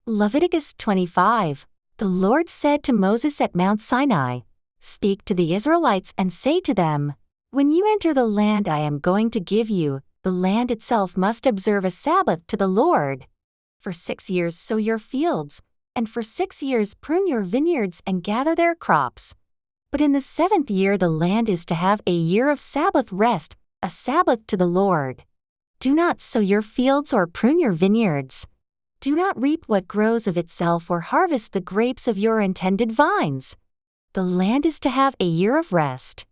Leviticus 25. The Lord said to Moses at Mount Sinai, "Speak to the Israelites and say to them, when you enter the land I am going to give you, the land itself must observe a Sabbath to the Lord. For 6 years sow your fields, and for 6 years prune your vineyards and gather their crops. But in the 7th year the land is to have a year of Sabbath rest, a Sabbath to the Lord. Do not sow your fields or prune your vineyards. Do not reap what grows of itself or harvest the grapes of your intended vines. The land is to have a year of rest.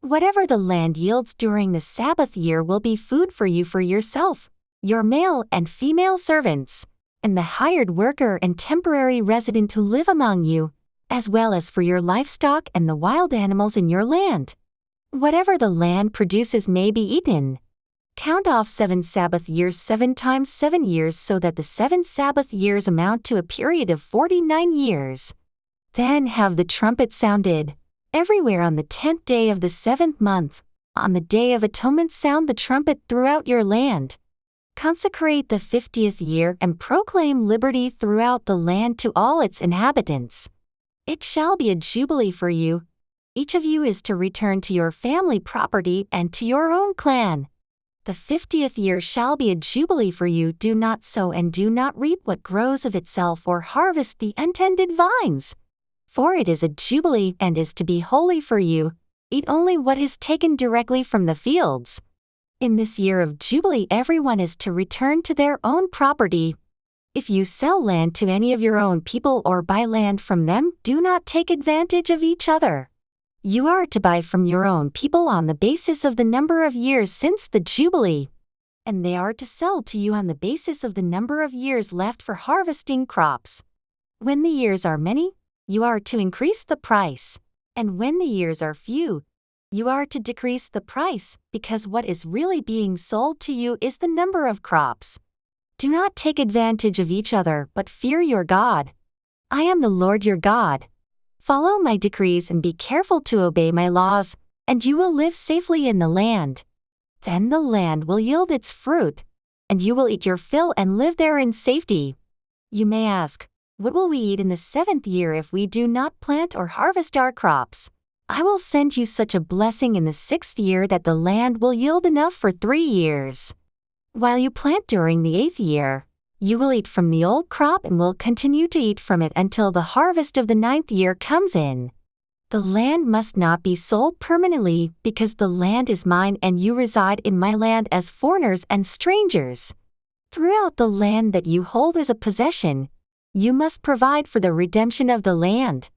Whatever the land yields during the Sabbath year will be food for you for yourself, your male and female servants, and the hired worker and temporary resident who live among you, as well as for your livestock and the wild animals in your land. Whatever the land produces may be eaten. Count off 7 Sabbath years 7 times 7 years so that the 7 Sabbath years amount to a period of 49 years. Then have the trumpet sounded. Everywhere on the 10th day of the 7th month, on the Day of Atonement sound the trumpet throughout your land. Consecrate the 50th year and proclaim liberty throughout the land to all its inhabitants. It shall be a jubilee for you. Each of you is to return to your family property and to your own clan. The 50th year shall be a jubilee for you. Do not sow and do not reap what grows of itself or harvest the untended vines. For it is a jubilee and is to be holy for you. Eat only what is taken directly from the fields. In this year of jubilee everyone is to return to their own property. If you sell land to any of your own people or buy land from them, do not take advantage of each other. You are to buy from your own people on the basis of the number of years since the Jubilee, and they are to sell to you on the basis of the number of years left for harvesting crops. When the years are many, you are to increase the price, and when the years are few, you are to decrease the price, because what is really being sold to you is the number of crops. Do not take advantage of each other, but fear your God. I am the Lord your God. Follow my decrees and be careful to obey my laws, and you will live safely in the land. Then the land will yield its fruit, and you will eat your fill and live there in safety. You may ask, what will we eat in the 7th year if we do not plant or harvest our crops? I will send you such a blessing in the 6th year that the land will yield enough for 3 years. While you plant during the 8th year, you will eat from the old crop and will continue to eat from it until the harvest of the 9th year comes in. The land must not be sold permanently because the land is mine and you reside in my land as foreigners and strangers. Throughout the land that you hold as a possession, you must provide for the redemption of the land.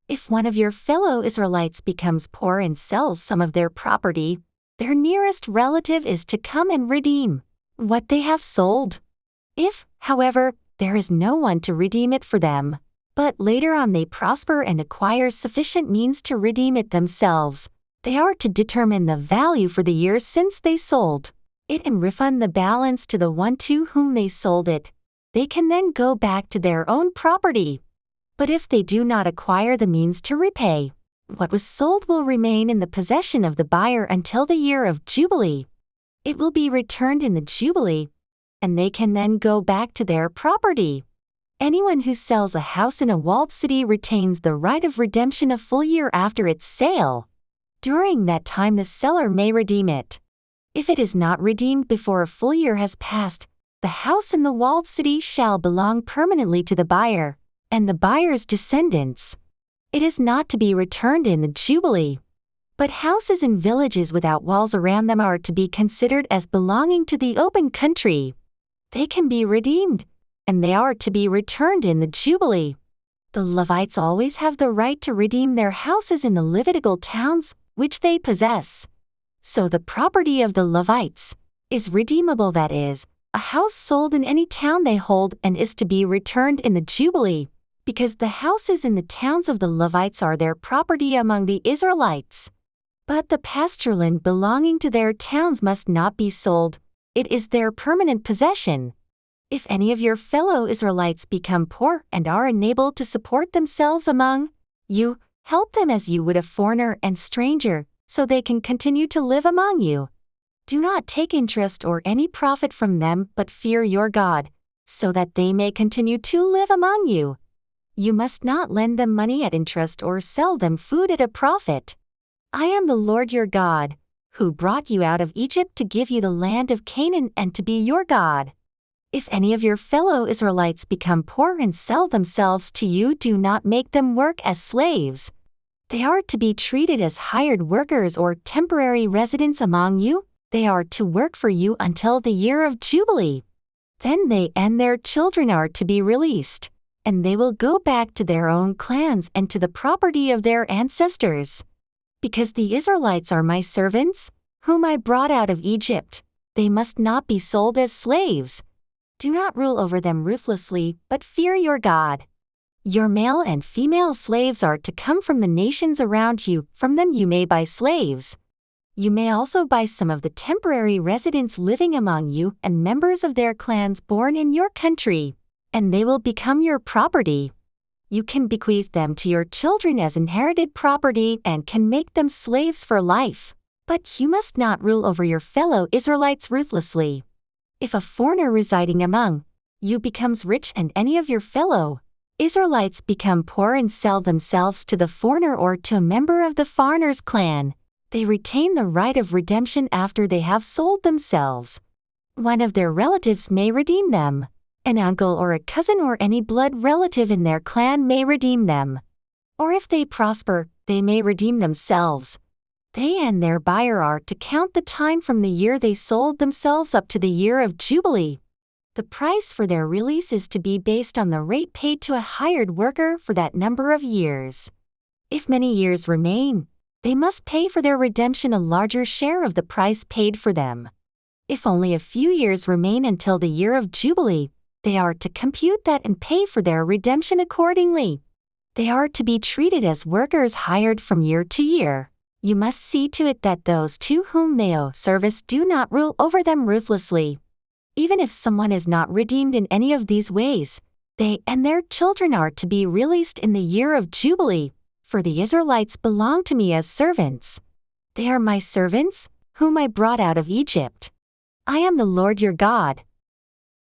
If one of your fellow Israelites becomes poor and sells some of their property, their nearest relative is to come and redeem what they have sold. If, however, there is no one to redeem it for them, but later on they prosper and acquire sufficient means to redeem it themselves, they are to determine the value for the years since they sold it and refund the balance to the one to whom they sold it. They can then go back to their own property. But if they do not acquire the means to repay, what was sold will remain in the possession of the buyer until the year of Jubilee. It will be returned in the Jubilee, and they can then go back to their property. Anyone who sells a house in a walled city retains the right of redemption a full year after its sale. During that time the seller may redeem it. If it is not redeemed before a full year has passed, the house in the walled city shall belong permanently to the buyer and the buyer's descendants. It is not to be returned in the Jubilee. But houses in villages without walls around them are to be considered as belonging to the open country. They can be redeemed, and they are to be returned in the Jubilee. The Levites always have the right to redeem their houses in the Levitical towns which they possess. So the property of the Levites is redeemable, that is, a house sold in any town they hold and is to be returned in the Jubilee, because the houses in the towns of the Levites are their property among the Israelites. But the pasture land belonging to their towns must not be sold. It is their permanent possession. If any of your fellow Israelites become poor and are unable to support themselves among you, help them as you would a foreigner and stranger, so they can continue to live among you. Do not take interest or any profit from them, but fear your God. so that they may continue to live among you. You must not lend them money at interest or sell them food at a profit. I am the Lord your God, who brought you out of Egypt to give you the land of Canaan and to be your God. If any of your fellow Israelites become poor and sell themselves to you, do not make them work as slaves. They are to be treated as hired workers or temporary residents among you. They are to work for you until the year of Jubilee. Then they and their children are to be released, and they will go back to their own clans and to the property of their ancestors. Because the Israelites are my servants, whom I brought out of Egypt, they must not be sold as slaves. Do not rule over them ruthlessly, but fear your God. Your male and female slaves are to come from the nations around you. From them you may buy slaves. You may also buy some of the temporary residents living among you and members of their clans born in your country, and they will become your property. You can bequeath them to your children as inherited property and can make them slaves for life. But you must not rule over your fellow Israelites ruthlessly. If a foreigner residing among you becomes rich and any of your fellow Israelites become poor and sell themselves to the foreigner or to a member of the foreigner's clan, they retain the right of redemption after they have sold themselves. One of their relatives may redeem them. An uncle or a cousin or any blood relative in their clan may redeem them. Or if they prosper, they may redeem themselves. They and their buyer are to count the time from the year they sold themselves up to the year of Jubilee. The price for their release is to be based on the rate paid to a hired worker for that number of years. If many years remain, they must pay for their redemption a larger share of the price paid for them. If only a few years remain until the year of Jubilee, they are to compute that and pay for their redemption accordingly. They are to be treated as workers hired from year to year. You must see to it that those to whom they owe service do not rule over them ruthlessly. Even if someone is not redeemed in any of these ways, they and their children are to be released in the year of Jubilee, for the Israelites belong to me as servants. They are my servants, whom I brought out of Egypt. I am the Lord your God,